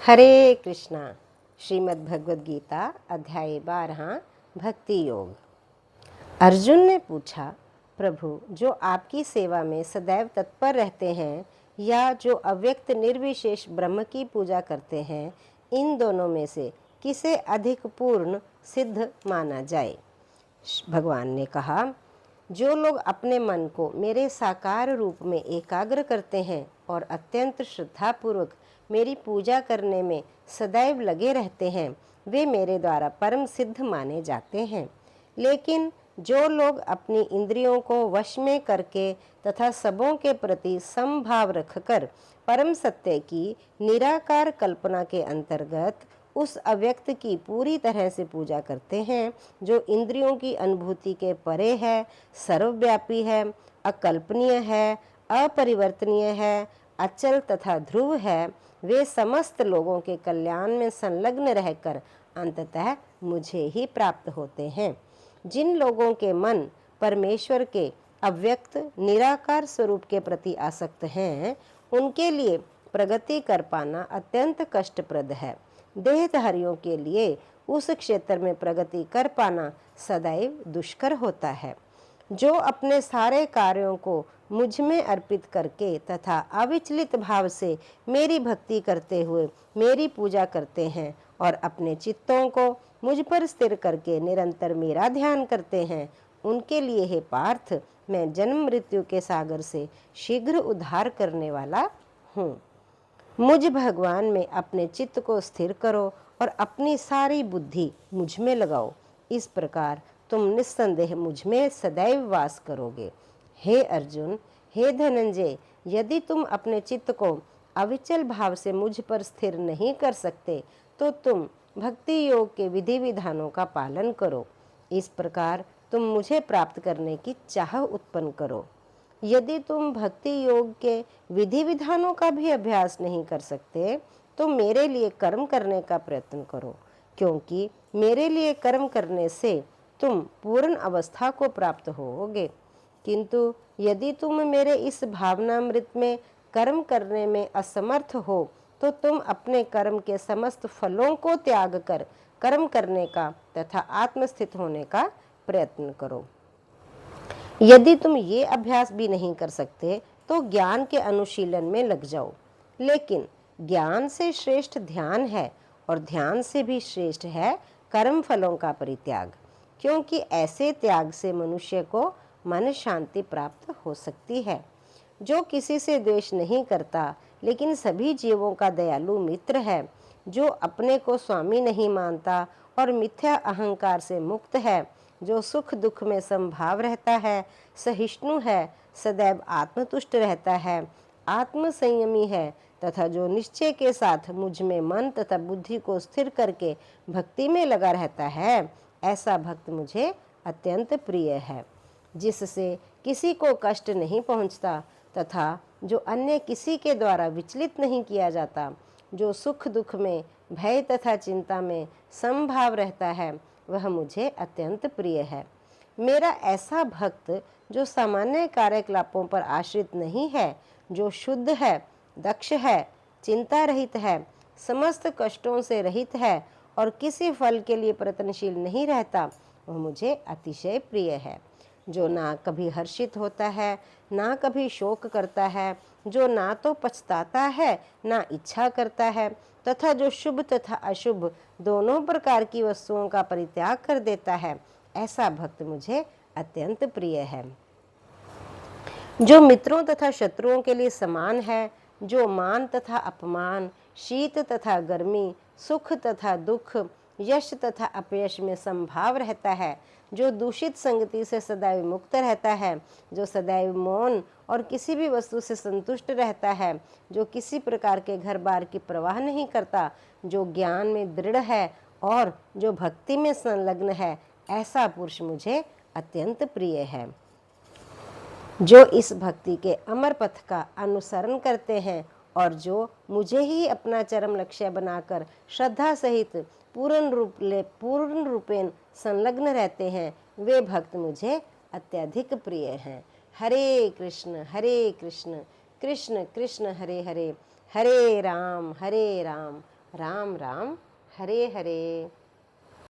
हरे कृष्णा। श्रीमद् भगवद गीता अध्याय 12 भक्ति योग। अर्जुन ने पूछा, प्रभु, जो आपकी सेवा में सदैव तत्पर रहते हैं या जो अव्यक्त निर्विशेष ब्रह्म की पूजा करते हैं, इन दोनों में से किसे अधिक पूर्ण सिद्ध माना जाए? भगवान ने कहा, जो लोग अपने मन को मेरे साकार रूप में एकाग्र करते हैं और अत्यंत श्रद्धापूर्वक मेरी पूजा करने में सदैव लगे रहते हैं, वे मेरे द्वारा परम सिद्ध माने जाते हैं। लेकिन जो लोग अपनी इंद्रियों को वश में करके तथा सबों के प्रति समभाव रखकर परम सत्य की निराकार कल्पना के अंतर्गत उस अव्यक्त की पूरी तरह से पूजा करते हैं, जो इंद्रियों की अनुभूति के परे है, सर्वव्यापी है, अकल्पनीय है, अपरिवर्तनीय है, अचल तथा ध्रुव है, वे समस्त लोगों के कल्याण में संलग्न रहकर अंततः मुझे ही प्राप्त होते हैं। जिन लोगों के मन परमेश्वर के अव्यक्त निराकार स्वरूप के प्रति आसक्त हैं, उनके लिए प्रगति कर पाना अत्यंत कष्टप्रद है। देहधारियों के लिए उस क्षेत्र में प्रगति कर पाना सदैव दुष्कर होता है। जो अपने सारे कार्यों को मुझ में अर्पित करके तथा अविचलित भाव से मेरी भक्ति करते हुए मेरी पूजा करते हैं और अपने चित्तों को मुझ पर स्थिर करके निरंतर मेरा ध्यान करते हैं, उनके लिए हे पार्थ, मैं जन्म मृत्यु के सागर से शीघ्र उद्धार करने वाला हूँ। मुझ भगवान में अपने चित्त को स्थिर करो और अपनी सारी बुद्धि मुझ में लगाओ। इस प्रकार तुम निस्संदेह मुझ में सदैव वास करोगे। हे अर्जुन, हे धनंजय, यदि तुम अपने चित्त को अविचल भाव से मुझ पर स्थिर नहीं कर सकते, तो तुम भक्ति योग के विधि विधानों का पालन करो। इस प्रकार तुम मुझे प्राप्त करने की चाह उत्पन्न करो। यदि तुम भक्ति योग के विधि विधानों का भी अभ्यास नहीं कर सकते, तो मेरे लिए कर्म करने का प्रयत्न करो, क्योंकि मेरे लिए कर्म करने से तुम पूर्ण अवस्था को प्राप्त होगे। किंतु यदि तुम मेरे इस भावनामृत में कर्म करने में असमर्थ हो, तो तुम अपने कर्म के समस्त फलों को त्याग कर कर्म करने का तथा आत्मस्थित होने का प्रयत्न करो। यदि तुम ये अभ्यास भी नहीं कर सकते, तो ज्ञान के अनुशीलन में लग जाओ। लेकिन ज्ञान से श्रेष्ठ ध्यान है और ध्यान से भी श्रेष्ठ है कर्म फलों का परित्याग, क्योंकि ऐसे त्याग से मनुष्य को मन शांति प्राप्त हो सकती है। जो किसी से द्वेष नहीं करता, लेकिन सभी जीवों का दयालु मित्र है, जो अपने को स्वामी नहीं मानता और मिथ्या अहंकार से मुक्त है, जो सुख दुख में समभाव रहता है, सहिष्णु है, सदैव आत्मतुष्ट रहता है, आत्म संयमी है तथा जो निश्चय के साथ मुझ में मन तथा बुद्धि को स्थिर करके भक्ति में लगा रहता है, ऐसा भक्त मुझे अत्यंत प्रिय है। जिससे किसी को कष्ट नहीं पहुंचता तथा जो अन्य किसी के द्वारा विचलित नहीं किया जाता, जो सुख दुख में, भय तथा चिंता में समभाव रहता है, वह मुझे अत्यंत प्रिय है। मेरा ऐसा भक्त जो सामान्य कार्यकलापों पर आश्रित नहीं है, जो शुद्ध है, दक्ष है, चिंता रहित है, समस्त कष्टों से रहित है और किसी फल के लिए प्रयत्नशील नहीं रहता, वह मुझे अतिशय प्रिय है। जो ना कभी हर्षित होता है, ना कभी शोक करता है, जो ना तो पछताता है, ना इच्छा करता है, तथा जो शुभ तथा अशुभ दोनों प्रकार की वस्तुओं का परित्याग कर देता है, ऐसा भक्त मुझे अत्यंत प्रिय है। जो मित्रों तथा शत्रुओं के लिए समान है, जो मान तथा अपमान, शीत तथा गर्मी, सुख तथा दुख, यश तथा अपयश में समभाव रहता है, जो दूषित संगति से सदैव मुक्त रहता है, जो सदैव मौन और किसी भी वस्तु से संतुष्ट रहता है, जो किसी प्रकार के घर बार की परवाह नहीं करता, जो ज्ञान में दृढ़ है और जो भक्ति में संलग्न है, ऐसा पुरुष मुझे अत्यंत प्रिय है। जो इस भक्ति के अमर पथ का अनुसरण करते हैं और जो मुझे ही अपना चरम लक्ष्य बनाकर श्रद्धा सहित पूर्ण रूपेण संलग्न रहते हैं, वे भक्त मुझे अत्यधिक प्रिय हैं। हरे कृष्ण कृष्ण कृष्ण हरे हरे, हरे राम राम राम, हरे हरे।